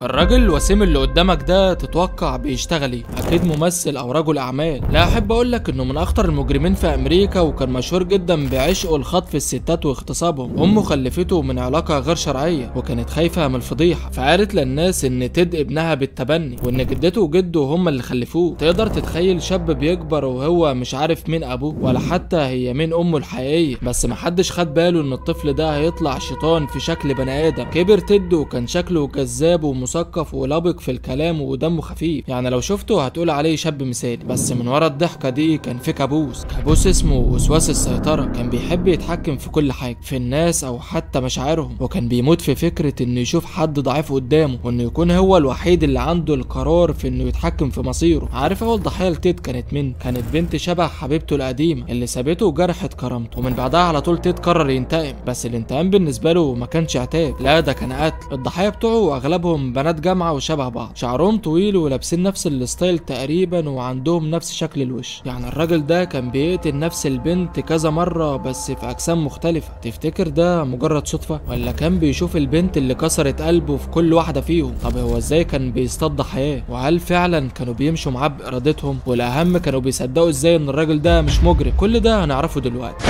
الراجل الوسيم اللي قدامك ده تتوقع بيشتغل ايه؟ اكيد ممثل او رجل اعمال. لا احب اقولك انه من اخطر المجرمين في امريكا، وكان مشهور جدا بعشقه لخطف الستات واغتصابهم. امه خلفته من علاقه غير شرعيه وكانت خايفه من الفضيحه، فقالت للناس ان تيد ابنها بالتبني وان جدته وجده هم اللي خلفوه. تقدر تتخيل شاب بيكبر وهو مش عارف مين ابوه ولا حتى هي مين امه الحقيقيه، بس محدش خد باله ان الطفل ده هيطلع شيطان في شكل بني ادم. كبر تيد وكان شكله جذاب ومثقف ولبق في الكلام ودمه خفيف، يعني لو شفته هتقول عليه شاب مثالي، بس من ورا الضحكه دي كان في كابوس اسمه وسواس السيطره. كان بيحب يتحكم في كل حاجه، في الناس او حتى مشاعرهم، وكان بيموت في فكره انه يشوف حد ضعيف قدامه وانه يكون هو الوحيد اللي عنده القرار في انه يتحكم في مصيره. عارف اول ضحيه لتيد كانت مين؟ كانت بنت شبه حبيبته القديمه اللي سابته وجرحت كرامته، ومن بعدها على طول تيد قرر ينتقم. بس الانتقام بالنسبه له ما كانش عتاب، لا ده كان قتل. الضحايا بتوعه اغلبهم بنات جامعه وشبه بعض، شعرهم طويل ولابسين نفس الستايل تقريبا وعندهم نفس شكل الوش. يعني الراجل ده كان بيقتل نفس البنت كذا مره بس في اجسام مختلفه. تفتكر ده مجرد صدفه ولا كان بيشوف البنت اللي كسرت قلبه في كل واحده فيهم؟ طب هو ازاي كان بيصطاد ضحاياه؟ وهل فعلا كانوا بيمشوا معاه بارادتهم؟ والاهم كانوا بيصدقوا ازاي ان الراجل ده مش مجرم؟ كل ده هنعرفه دلوقتي.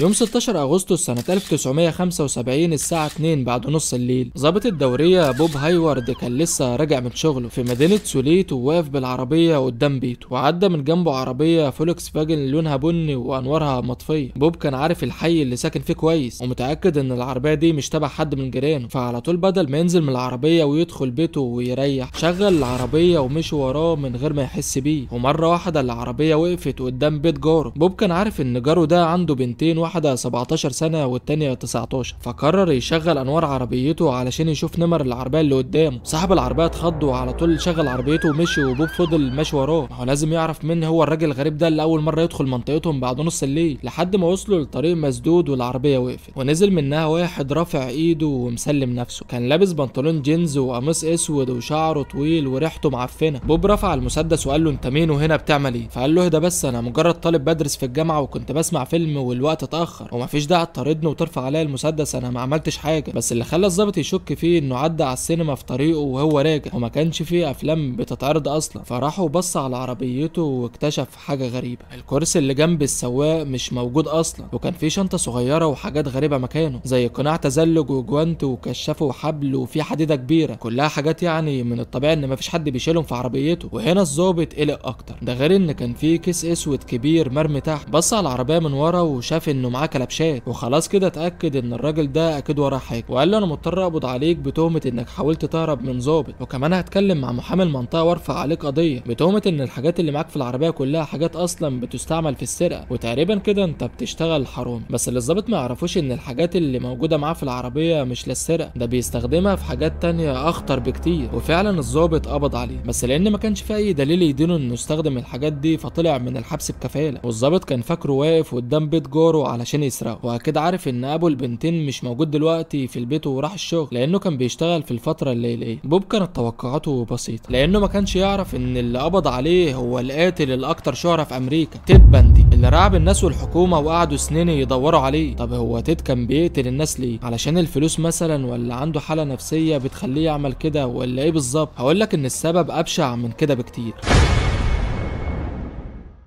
يوم 16 اغسطس سنة 1975 الساعة 2 بعد نص الليل، ضابط الدورية بوب هايورد كان لسه راجع من شغله في مدينة سوليت، وواقف بالعربية قدام بيته، وعدى من جنبه عربية فولكس فاجن لونها بني وانوارها مطفية. بوب كان عارف الحي اللي ساكن فيه كويس ومتأكد ان العربية دي مش تبع حد من جيرانه، فعلى طول بدل ما ينزل من العربية ويدخل بيته ويريح، شغل العربية ومشي وراه من غير ما يحس بيه. ومرة واحدة العربية وقفت قدام بيت جاره. بوب كان عارف ان جاره ده عنده بنتين، واحدة 17 سنة والتانية 19، فقرر يشغل انوار عربيته علشان يشوف نمر العربية اللي قدامه. صاحب العربية اتخض وعلى طول شغل عربيته ومشي، وبوب فضل ماشي وراه. هو لازم يعرف مين هو الراجل الغريب ده اللي اول مرة يدخل منطقتهم بعد نص الليل، لحد ما وصلوا لطريق مسدود والعربية وقفت، ونزل منها واحد رافع ايده ومسلم نفسه. كان لابس بنطلون جينز وقميص اسود وشعره طويل وريحته معفنة. بوب رفع المسدس وقال له انت مين وهنا بتعمل ايه؟ فقال له ده بس انا مجرد طالب بدرس في الجامعة وكنت بسمع فيلم والوقت اتأخر، ومفيش داعي تطاردني وترفع عليا المسدس، انا ما عملتش حاجه. بس اللي خلى الظابط يشك فيه انه عدى على السينما في طريقه وهو راجع، وما كانش فيه افلام بتتعرض اصلا. فراح وبص على عربيته واكتشف حاجه غريبه، الكرسي اللي جنب السواق مش موجود اصلا، وكان فيه شنطه صغيره وحاجات غريبه مكانه زي قناع تزلج وجوانت وكشاف وحبل وفي حديده كبيره، كلها حاجات يعني من الطبيعي ان مفيش حد بيشيلهم في عربيته. وهنا الظابط قلق اكتر، ده غير ان كان فيه كيس اسود كبير مرمي تحت. بص على العربيه من ورا وشاف انه معاه كلبشات، وخلاص كده اتاكد ان الراجل ده اكيد وراه حاجه، وقال له انا مضطر اقبض عليك بتهمه انك حاولت تهرب من ضابط، وكمان هتكلم مع محامي المنطقه وارفع عليك قضيه بتهمه ان الحاجات اللي معاك في العربيه كلها حاجات اصلا بتستعمل في السرقه، وتقريبا كده انت بتشتغل حرام. بس اللي الضابط ما يعرفوش ان الحاجات اللي موجوده معاه في العربيه مش للسرقه، ده بيستخدمها في حاجات تانية اخطر بكتير. وفعلا الضابط قبض عليه، بس لان ما كانش في اي دليل يدينه انه استخدم الحاجات دي فطلع من الحبس بكفاله. والضابط كان فاكره واقف قدام بيت جاره علشان يسرقه، واكيد عارف ان ابو البنتين مش موجود دلوقتي في البيت وراح الشغل لانه كان بيشتغل في الفتره الليليه. بوب كانت توقعاته بسيطه لانه ما كانش يعرف ان اللي قبض عليه هو القاتل الاكثر شهره في امريكا، تيد باندي، اللي رعب الناس والحكومه وقعدوا سنين يدوروا عليه. طب هو تيد كان بيقتل الناس ليه؟ علشان الفلوس مثلا، ولا عنده حاله نفسيه بتخليه يعمل كده، ولا ايه بالظبط؟ هقولك ان السبب ابشع من كده بكتير.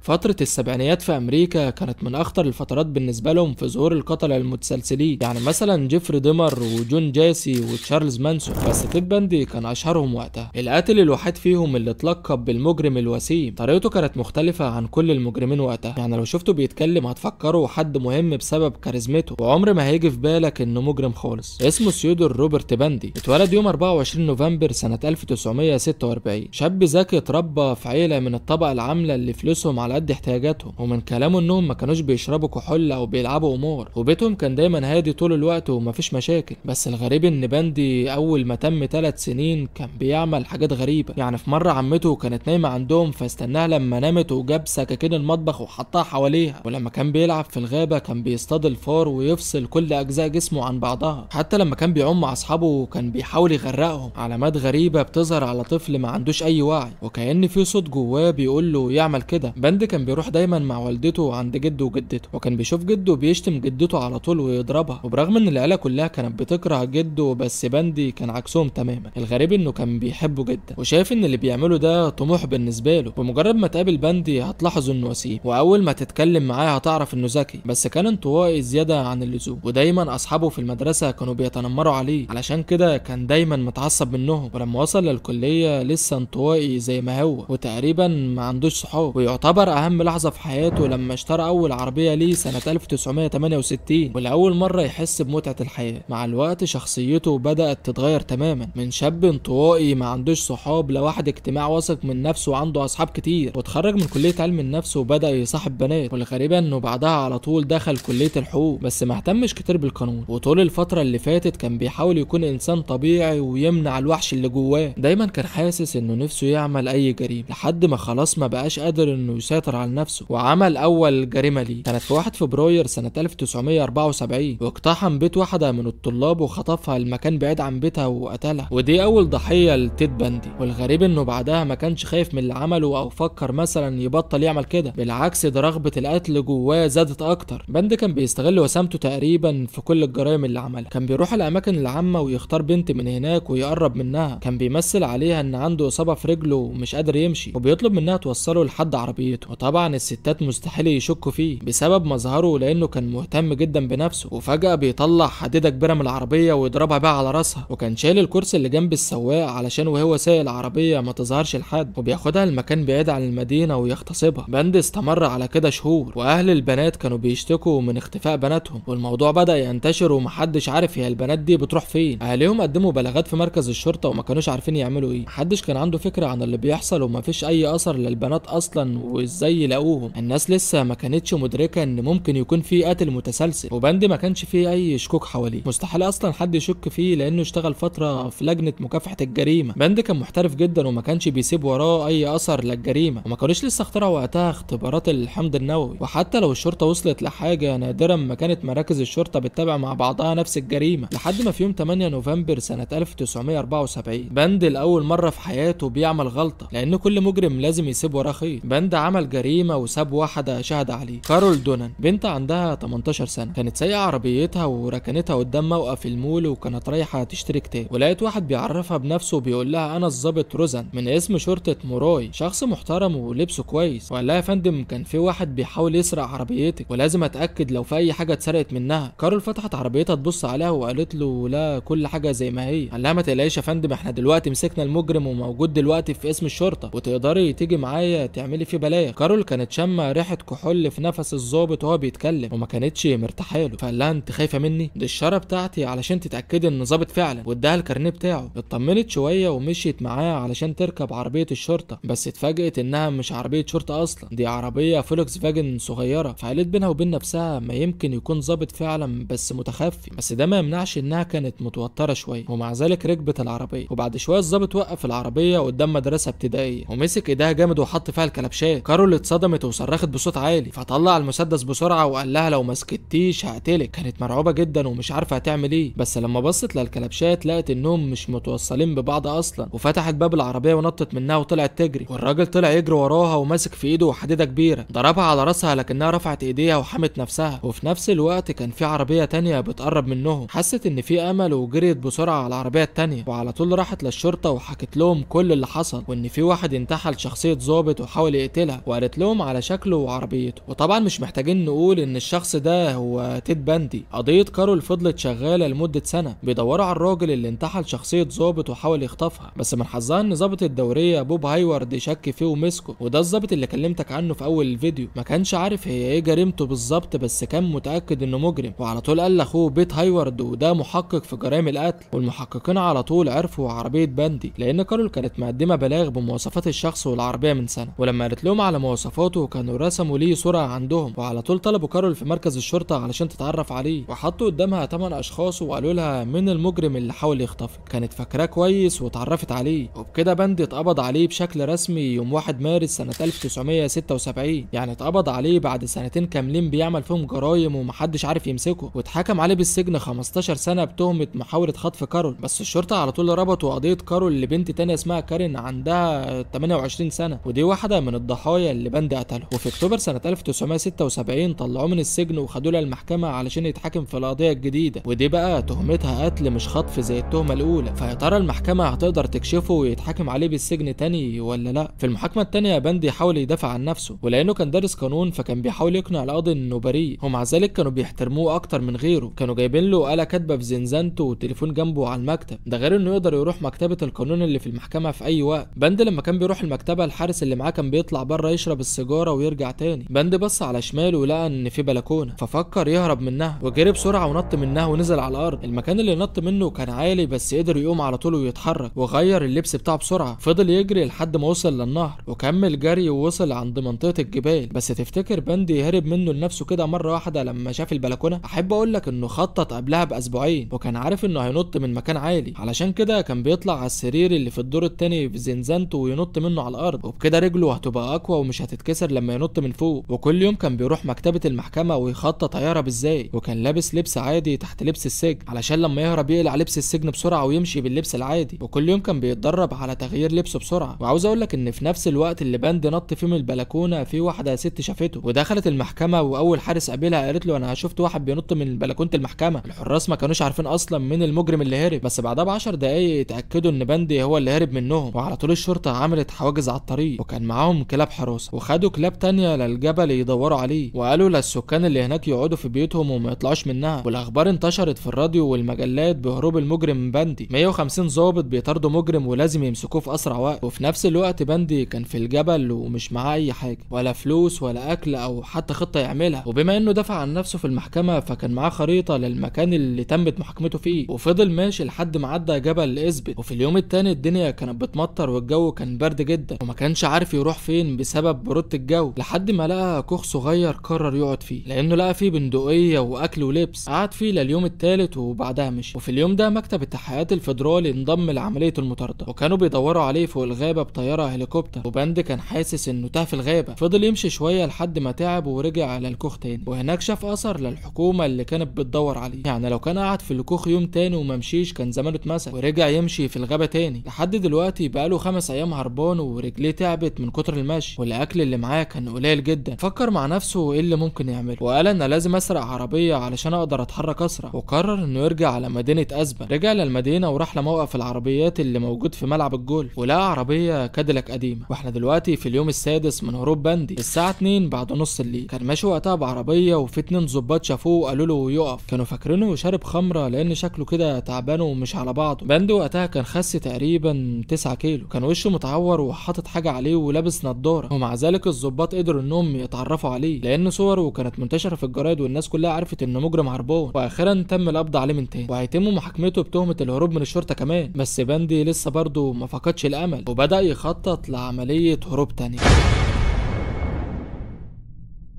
فترة السبعينيات في أمريكا كانت من أخطر الفترات بالنسبة لهم في ظهور القتلة المتسلسلين، يعني مثلا جيفري ديمر وجون جاسي وتشارلز مانسون، بس تيد باندي كان أشهرهم وقتها. القاتل الوحيد فيهم اللي اتلقب بالمجرم الوسيم. طريقته كانت مختلفة عن كل المجرمين وقتها، يعني لو شفته بيتكلم هتفكره حد مهم بسبب كاريزمته، وعمر ما هيجي في بالك إنه مجرم خالص. اسمه سيودور روبرت باندي، اتولد يوم 24 نوفمبر سنة 1946. شاب ذكي اتربى في عيلة من الطبقة العاملة اللي فلوسهم على قد احتياجاتهم، ومن كلامه انهم ما كانوش بيشربوا كحول او بيلعبوا قمار، وبيتهم كان دايما هادي طول الوقت ومفيش مشاكل. بس الغريب ان باندي اول ما تم 3 سنين كان بيعمل حاجات غريبه. يعني في مره عمته كانت نايمه عندهم فاستناها لما نامت وجاب سكاكين المطبخ وحطها حواليها، ولما كان بيلعب في الغابه كان بيصطاد الفار ويفصل كل اجزاء جسمه عن بعضها. حتى لما كان بيعوم مع اصحابه كان بيحاول يغرقهم. علامات غريبه بتظهر على طفل ما عندوش اي وعي، وكأن في صوت جواه بيقول له يعمل كده. باندي بند كان بيروح دايما مع والدته عند جده وجدته، وكان بيشوف جده بيشتم جدته على طول ويضربها، وبرغم ان العيله كلها كانت بتكره جده بس بندي كان عكسهم تماما. الغريب انه كان بيحبه جدا وشايف ان اللي بيعمله ده طموح بالنسبه له. بمجرد ما تقابل بندي هتلاحظ انه وسيم، واول ما تتكلم معاه هتعرف انه ذكي بس كان انطوائي زياده عن اللزوم، ودايما اصحابه في المدرسه كانوا بيتنمروا عليه، علشان كده كان دايما متعصب منهم. ولما وصل للكليه لسه انطوائي زي ما هو وتقريبا ما عندوش صحاب، ويعتبر اهم لحظه في حياته لما اشترى اول عربيه ليه سنه 1968 ولاول مره يحس بمتعه الحياه. مع الوقت شخصيته بدات تتغير تماما، من شاب انطوائي ما عندوش صحاب لواحد اجتماع واثق من نفسه وعنده اصحاب كتير، واتخرج من كليه علم النفس وبدا يصاحب بنات. والغريبه انه بعدها على طول دخل كليه الحقوق بس ما اهتمش كتير بالقانون، وطول الفتره اللي فاتت كان بيحاول يكون انسان طبيعي ويمنع الوحش اللي جواه. دايما كان حاسس انه نفسه يعمل اي جريمه لحد ما خلاص ما بقاش قادر انه يسيطر على نفسه، وعمل اول جريمه ليه كانت في 1 فبراير سنه 1974، واقتحم بيت واحده من الطلاب وخطفها لمكان بعيد عن بيتها وقتلها، ودي اول ضحيه لتيد بندي. والغريب انه بعدها ما كانش خايف من اللي عمله او فكر مثلا يبطل يعمل كده، بالعكس ده رغبه القتل جواه زادت اكتر. بندي كان بيستغل وسامته تقريبا في كل الجرائم اللي عملها، كان بيروح الاماكن العامه ويختار بنت من هناك ويقرب منها، كان بيمثل عليها ان عنده اصابه في رجله ومش قادر يمشي وبيطلب منها توصله لحد عربيته. وطبعا الستات مستحيل يشكوا فيه بسبب مظهره لانه كان مهتم جدا بنفسه، وفجاه بيطلع حديده كبيره من العربيه ويضربها بقى على راسها، وكان شايل الكرسي اللي جنب السواق علشان وهو سايق العربيه ما تظهرش لحد، وبياخدها لمكان بعيد عن المدينه ويغتصبها. بند استمر على كده شهور، واهل البنات كانوا بيشتكوا من اختفاء بناتهم، والموضوع بدا ينتشر ومحدش عارف هي البنات دي بتروح فين. اهاليهم قدموا بلاغات في مركز الشرطه وما كانوش عارفين يعملوا ايه، محدش كان عنده فكره عن اللي بيحصل ومفيش اي اثر للبنات اصلا وازاي يلاقوهم. الناس لسه ما كانتش مدركه ان ممكن يكون في قتل متسلسل، وبند ما كانش فيه اي شكوك حواليه، مستحيل اصلا حد يشك فيه لانه اشتغل فتره في لجنه مكافحه الجريمه. بند كان محترف جدا وما كانش بيسيب وراه اي اثر للجريمه، وما كانوش لسه اخترعوا وقتها اختبارات الحمض النووي، وحتى لو الشرطه وصلت لحاجه نادرا ما كانت مراكز الشرطه بتتابع مع بعضها نفس الجريمه. لحد ما في يوم 8 نوفمبر سنه 1974 بند لاول مره في حياته بيعمل غلطه، لان كل مجرم لازم يسيب وراه خيط. بند عمل جريمه وساب واحده شهد عليه، كارول دونان، بنت عندها 18 سنه، كانت سايقه عربيتها وركنتها قدام موقف المول وكانت رايحه تشتري كتاب، ولقيت واحد بيعرفها بنفسه وبيقول لها انا الضابط روزان من اسم شرطه موراي، شخص محترم ولبسه كويس، وقال لها يا فندم كان في واحد بيحاول يسرق عربيتك ولازم اتاكد لو في اي حاجه اتسرقت منها. كارول فتحت عربيتها تبص عليها وقالت له لا كل حاجه زي ما هي. قال لها ما تقلقيش يا فندم احنا دلوقتي مسكنا المجرم وموجود دلوقتي في اسم الشرطه وتقدري تيجي معايا تعملي فيه بلاغ. كارول كانت شامه ريحه كحول في نفس الضابط وهو بيتكلم وما كانتش مرتاحه له، فقال لها انت خايفه مني؟ دي الشاره بتاعتي علشان تتاكدي ان ظابط فعلا، واداها الكارنيه بتاعه. اطمنت شويه ومشيت معاه علشان تركب عربيه الشرطه، بس اتفاجئت انها مش عربيه شرطه اصلا، دي عربيه فولكس فاجن صغيره. فقالت بينها وبين نفسها ما يمكن يكون ظابط فعلا بس متخفي، بس ده ما يمنعش انها كانت متوتره شويه، ومع ذلك ركبت العربيه. وبعد شويه الظابط وقف العربيه قدام مدرسه ابتدائيه ومسك ايديها جامد وحط فيها الكلبشات. كارول اتصدمت وصرخت بصوت عالي، فطلع المسدس بسرعه وقال لها لو ما سكتيش هقتلك. كانت مرعوبه جدا ومش عارفه هتعمل ايه، بس لما بصت للكلبشات لقت انهم مش متوصلين ببعض اصلا، وفتحت باب العربيه ونطت منها وطلعت تجري، والراجل طلع يجري وراها وماسك في ايده حديده كبيره، ضربها على راسها لكنها رفعت ايديها وحمت نفسها. وفي نفس الوقت كان في عربيه تانية بتقرب منهم، حست ان في امل وجريت بسرعه على العربيه التانية، وعلى طول راحت للشرطه وحكت لهم كل اللي حصل، وان في واحد انتحل شخصيه ضابط وحاول يقتلها، وقالت لهم على شكله وعربيته. وطبعا مش محتاجين نقول ان الشخص ده هو تيد بندي. قضيه كارول فضلت شغاله لمده سنه بيدوروا على الراجل اللي انتحل شخصيه ضابط وحاول يخطفها، بس من حظها ان ضابط الدوريه بوب هايورد شك فيه ومسكه، وده الضابط اللي كلمتك عنه في اول الفيديو. ما كانش عارف هي ايه جريمته بالظبط بس كان متاكد انه مجرم، وعلى طول قال لاخوه بيت هايورد وده محقق في جرائم القتل، والمحققين على طول عرفوا عربيه بندي لان كارول كانت مقدمه بلاغ بمواصفات الشخص والعربيه من سنه، ولما قالت لهم على مواصفاته كانوا رسموا ليه صوره عندهم، وعلى طول طلبوا كارول في مركز الشرطه علشان تتعرف عليه، وحطوا قدامها 8 اشخاص وقالوا لها مين المجرم اللي حاول يخطفك. كانت فاكراه كويس واتعرفت عليه، وبكده بندي اتقبض عليه بشكل رسمي يوم 1 مارس سنه 1976، يعني اتقبض عليه بعد سنتين كاملين بيعمل فيهم جرايم ومحدش عارف يمسكه، واتحكم عليه بالسجن 15 سنه بتهمه محاوله خطف كارول. بس الشرطه على طول ربطوا قضيه كارول لبنت تانية اسمها كارين عندها 28 سنه، ودي واحده من الضحايا الضحايا اللي بندي قتله. وفي اكتوبر سنه 1976 طلعوه من السجن وخدوه للمحكمه علشان يتحاكم في القضيه الجديده، ودي بقى تهمتها قتل مش خطف زي التهمه الاولى. فيا ترى المحكمه هتقدر تكشفه ويتحاكم عليه بالسجن تاني ولا لا؟ في المحاكمه التانيه بندي حاول يدافع عن نفسه، ولانه كان دارس قانون فكان بيحاول يقنع القاضي انه بريء، ومع ذلك كانوا بيحترموه اكتر من غيره. كانوا جايبين له آلة كاتبه في زنزانته وتليفون جنبه على المكتب، ده غير انه يقدر يروح مكتبه القانون اللي في المحكمه في اي وقت. بند لما كان بيروح المكتبه الحارس اللي معاه كان بيطلع بره يشرب السيجاره ويرجع تاني. بند بص على شماله ولقى ان في بلكونه، ففكر يهرب منها وجري بسرعه ونط منها ونزل على الارض. المكان اللي نط منه كان عالي بس قدر يقوم على طول ويتحرك، وغير اللبس بتاعه بسرعه. فضل يجري لحد ما وصل للنهر وكمل جري ووصل عند منطقه الجبال. بس تفتكر بندي هرب منه لنفسه كده مره واحده لما شاف البلكونه؟ احب اقول لك انه خطط قبلها باسبوعين وكان عارف انه هينط من مكان عالي، علشان كده كان بيطلع على السرير اللي في الدور التاني في زنزانته وينط منه على الارض، وبكده رجله هتبقى اقوى ومش هتتكسر لما ينط من فوق. وكل يوم كان بيروح مكتبه المحكمه ويخطط هيهرب ازاي، وكان لابس لبس عادي تحت لبس السجن علشان لما يهرب يقلع لبس السجن بسرعه ويمشي باللبس العادي. وكل يوم كان بيتدرب على تغيير لبسه بسرعه. وعاوز اقول لك ان في نفس الوقت اللي بند نط فيه من البلكونه في واحده ست شافته ودخلت المحكمه، واول حارس قابلها قالت له انا شفت واحد بينط من بلكونه المحكمه. الحراس ما كانوش عارفين اصلا مين المجرم اللي هرب، بس بعدها ب10 دقايق اتاكدوا ان بندي هو اللي هرب منهم. وعلى طول الشرطه عملت حواجز على الطريق وكان معاهم كلاب حراسه، وخدوا كلاب تانية للجبل يدوروا عليه، وقالوا للسكان اللي هناك يقعدوا في بيوتهم وما يطلعوش منها. والاخبار انتشرت في الراديو والمجلات بهروب المجرم من بندي. 150 ضابط بيطاردوا مجرم ولازم يمسكوه في اسرع وقت. وفي نفس الوقت بندي كان في الجبل ومش معاه اي حاجه، ولا فلوس ولا اكل او حتى خطه يعملها. وبما انه دافع عن نفسه في المحكمه فكان معاه خريطه للمكان اللي تمت محاكمته فيه، وفضل ماشي لحد ما عدى جبل إثبت. وفي اليوم التاني الدنيا كانت بتمطر والجو كان برد جدا، وما كانش عارف يروح فين بسبب برودة الجو، لحد ما لقى كوخ صغير قرر يقعد فيه لانه لقى فيه بندقيه واكل ولبس. قعد فيه لليوم التالت وبعدها مشي. وفي اليوم ده مكتب التحقيقات الفيدرالي انضم لعمليه المطارده، وكانوا بيدوروا عليه فوق الغابه بطياره هليكوبتر. وبند كان حاسس انه تاه في الغابه. فضل يمشي شويه لحد ما تعب ورجع على الكوخ تاني، وهناك شاف اثر للحكومه اللي كانت بتدور عليه. يعني لو كان قعد في الكوخ يوم تاني وما مشيش كان زمانه اتمسك ورجع يمشي في الغابه تاني. لحد دلوقتي بقاله 5 ايام هربان ورجليه تعبت من كتر المشي، والاكل اللي معاه كان قليل جدا. فكر مع نفسه ايه اللي ممكن يعمله، وقال انا لازم اسرق عربيه علشان اقدر اتحرك اسرع. وقرر انه يرجع على مدينه أزبة. رجع للمدينه وراح لموقف العربيات اللي موجود في ملعب الجولف، ولقى عربيه كاديلاك قديمه. واحنا دلوقتي في اليوم السادس من هروب بندي الساعه 2 بعد نص الليل. كان ماشي وقتها بعربيه وفي 2 ضباط شافوه وقالوا له يقف. كانوا فاكرينه شارب خمره لان شكله كده تعبان ومش على بعضه. بندي وقتها كان خس تقريبا 9 كيلو، كان وشه متعور وحاطط حاجه عليه ولابس نضاره. ومع ذلك الضباط قدروا انهم يتعرفوا عليه لان صوره كانت منتشره في الجرايد والناس كلها عرفت انه مجرم هربان. واخيرا تم القبض عليه من تاني، وهيتم محاكمته بتهمه الهروب من الشرطه كمان. بس بندي لسه برضه ما فقدش الامل وبدا يخطط لعمليه هروب تانية.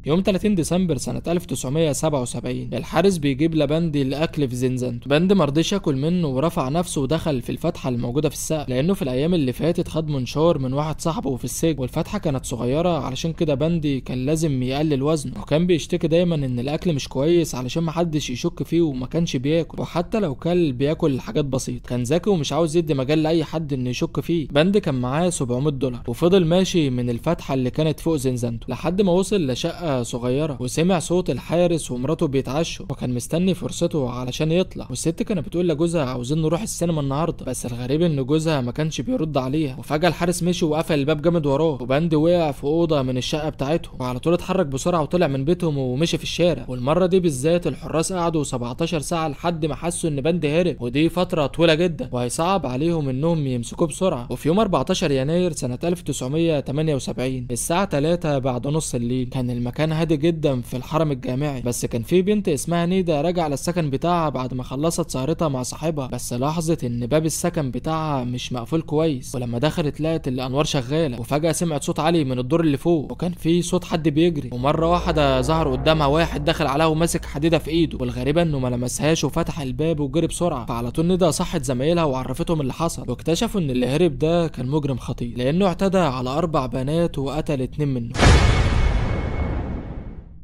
يوم 30 ديسمبر سنة 1977 الحارس بيجيب لبندي الأكل في زنزانته. بند مرضيش ياكل منه ورفع نفسه ودخل في الفتحة الموجودة في السقف، لأنه في الأيام اللي فاتت خد منشار من واحد صاحبه في السجن، والفتحة كانت صغيرة علشان كده بندي كان لازم يقلل وزنه. وكان بيشتكي دايما إن الأكل مش كويس علشان محدش يشك فيه وما كانش بياكل، وحتى لو كل بياكل حاجات بسيطة. كان ذكي ومش عاوز يدي مجال لأي حد إنه يشك فيه. بند كان معاه $700 وفضل ماشي من الفتحة اللي كانت فوق زنزانته لحد ما وصل لشقة صغيرة وسمع صوت الحارس ومراته بيتعشوا، وكان مستني فرصته علشان يطلع. والست كانت بتقول لجوزها عاوزين نروح السينما النهارده، بس الغريب ان جوزها ما كانش بيرد عليها. وفجأة الحارس مشي وقفل الباب جامد وراه، وبند وقع في اوضه من الشقه بتاعتهم، وعلى طول اتحرك بسرعه وطلع من بيتهم ومشي في الشارع. والمره دي بالذات الحراس قعدوا 17 ساعه لحد ما حسوا ان بند هرب، ودي فتره طويله جدا وهيصعب عليهم انهم يمسكوه بسرعه. وفي يوم 14 يناير سنه 1978 الساعه 3 بعد نص الليل كان المكان هادي جدا في الحرم الجامعي، بس كان في بنت اسمها نيدا راجعه للسكن بتاعها بعد ما خلصت سهرتها مع صاحبها. بس لاحظت ان باب السكن بتاعها مش مقفول كويس، ولما دخلت لقت الانوار شغاله. وفجاه سمعت صوت عالي من الدور اللي فوق، وكان في صوت حد بيجري، ومره واحده ظهر قدامها واحد دخل عليها وماسك حديده في ايده. والغريبه انه ما لمسهاش وفتح الباب وجري بسرعه. فعلى طول نيدا صحت زمايلها وعرفتهم اللي حصل، واكتشفوا ان اللي هرب ده كان مجرم خطير لانه اعتدى على 4 بنات وقتل 2 منهم.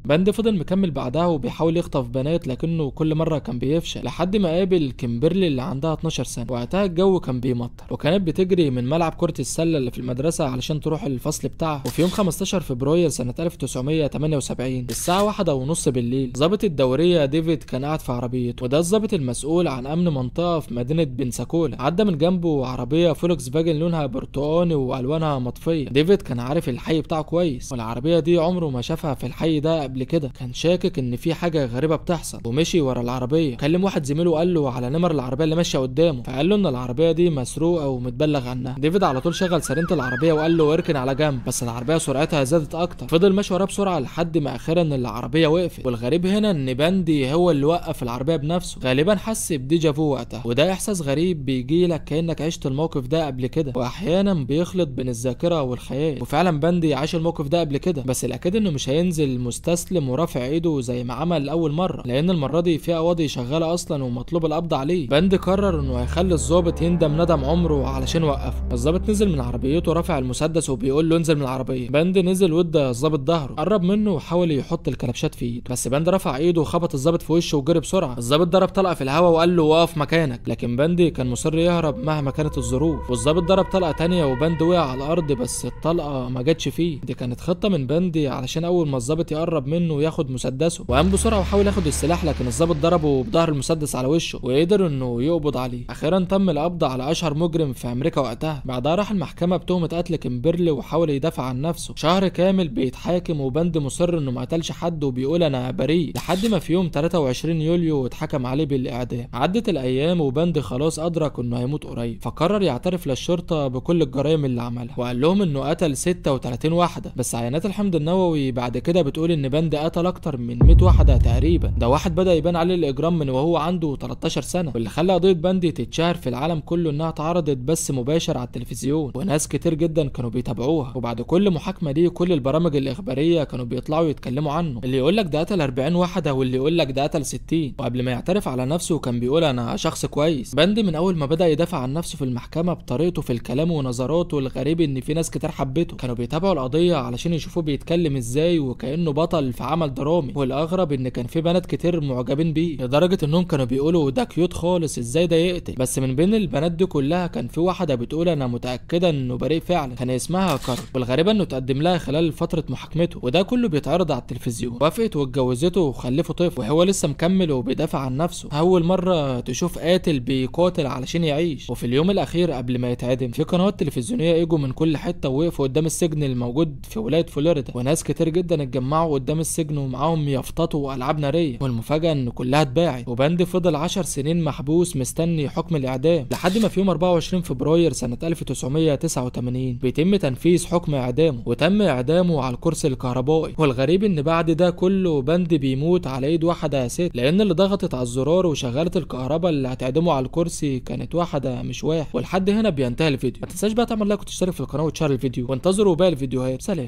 بند فضل مكمل بعدها وبيحاول يخطف بنات، لكنه كل مره كان بيفشل لحد ما قابل كيمبرلي اللي عندها 12 سنه. وقتها الجو كان بيمطر وكانت بتجري من ملعب كره السله اللي في المدرسه علشان تروح الفصل بتاعها. وفي يوم 15 فبراير سنه 1978 الساعه 1:30 بالليل، ضابط الدوريه ديفيد كان قاعد في عربيته، وده الضابط المسؤول عن امن منطقه في مدينه بنساكولا. عدى من جنبه عربيه فولكس فاجن لونها برتقاني والوانها مطفيه. ديفيد كان عارف الحي بتاعه كويس، والعربيه دي عمره ما شافها في الحي ده قبل كده. كان شاكك ان في حاجه غريبه بتحصل ومشي ورا العربيه. كلم واحد زميله وقال له على نمر العربيه اللي ماشيه قدامه، فقال له ان العربيه دي مسروقه ومتبلغ عنها. ديفيد على طول شغل سرينه العربيه وقال له اركن على جنب، بس العربيه سرعتها زادت اكتر. فضل ماشي وراه بسرعه لحد ما اخيرا العربيه وقفت. والغريب هنا ان باندي هو اللي وقف العربيه بنفسه، غالبا حس بديجافو وقتها، وده احساس غريب بيجي لك كانك عشت الموقف ده قبل كده، واحيانا بيخلط بين الذاكره والخيال. وفعلا باندي عاش الموقف ده قبل كده، بس الاكيد انه مش هينزل مستسلم ورافع ايده زي ما عمل اول مره، لان المره دي في قواضي شغاله اصلا ومطلوب القبض عليه. باندي قرر انه هيخلي الضابط يندم ندم عمره علشان وقفه. الضابط نزل من عربيته رافع المسدس وبيقول له انزل من العربيه. باندي نزل وادى الضابط ظهره، قرب منه وحاول يحط الكلبشات في ايده، بس باندي رفع ايده وخبط الضابط في وشه وجري بسرعه. الضابط ضرب طلقه في الهواء وقال له وقف مكانك، لكن باندي كان مصر يهرب مهما كانت الظروف. والضابط ضرب طلقه تانية وباندي وقع على الارض، بس الطلقه ما جاتش فيه. دي كانت خطه من باندي علشان اول ما الضابط يقرب منه ياخد مسدسه، وقام بسرعه وحاول ياخد السلاح، لكن الضابط ضربه بظهر المسدس على وشه وقدر انه يقبض عليه. اخيرا تم القبض على اشهر مجرم في امريكا وقتها. بعدها راح المحكمه بتهمه قتل كيمبرلي وحاول يدافع عن نفسه. شهر كامل بيتحاكم وباندي مصر انه ما قتلش حد وبيقول انا بريء، لحد ما في يوم 23 يوليو اتحكم عليه بالاعدام. عدت الايام وباندي خلاص ادرك انه هيموت قريب، فقرر يعترف للشرطه بكل الجرائم اللي عملها، وقال لهم انه قتل 36 واحده. بس عينات الحمض النووي بعد كده بتقول ان باندي قتل اكتر من 100 واحده تقريبا. ده واحد بدا يبان عليه الاجرام من وهو عنده 13 سنه، واللي خلى قضيه باندي تتشهر في العالم كله انها اتعرضت بس مباشر على التلفزيون، وناس كتير جدا كانوا بيتابعوها. وبعد كل محاكمه ليه كل البرامج الاخباريه كانوا بيطلعوا يتكلموا عنه، اللي يقول لك ده قتل 40 واحده واللي يقول لك ده قتل 60. وقبل ما يعترف على نفسه كان بيقول انا شخص كويس. باندي من اول ما بدا يدافع عن نفسه في المحكمه بطريقته في الكلام ونظراته، الغريب ان في ناس كتير حبته، كانوا بيتابعوا القضيه علشان يشوفوه بيتكلم ازاي وكانه بطل في عمل درامي. والاغرب ان كان في بنات كتير معجبين بيه، لدرجه انهم كانوا بيقولوا ده كيوت خالص، ازاي ده يقتل. بس من بين البنات دي كلها كان في واحده بتقول انا متاكده انه بريء فعلا، كان اسمها كار، والغريبه انه تقدم لها خلال فتره محاكمته، وده كله بيتعرض على التلفزيون. وافقت واتجوزته وخلفوا طفل، وهو لسه مكمل وبيدافع عن نفسه. اول مره تشوف قاتل بيقاتل علشان يعيش. وفي اليوم الاخير قبل ما يتعدم في قنوات تلفزيونيه اجوا من كل حته ووقفوا قدام السجن الموجود في ولايه فلوريدا، وناس كتير جدا اتجمعوا قدام السجن ومعاهم يافطات والعاب ناريه. والمفاجاه ان كلها اتباعت، وباندي فضل 10 سنين محبوس مستني حكم الاعدام، لحد ما في يوم 24 فبراير سنه 1989 بيتم تنفيذ حكم اعدامه، وتم اعدامه على الكرسي الكهربائي. والغريب ان بعد ده كله باندي بيموت على ايد واحده ست، لان اللي ضغطت على الزرار وشغلت الكهرباء اللي هتعدمه على الكرسي كانت واحده مش واحد. ولحد هنا بينتهي الفيديو. ما تنساش بقى تعمل لايك وتشترك في القناه وتشير الفيديو، وانتظروا باقي الفيديوهات. سلام.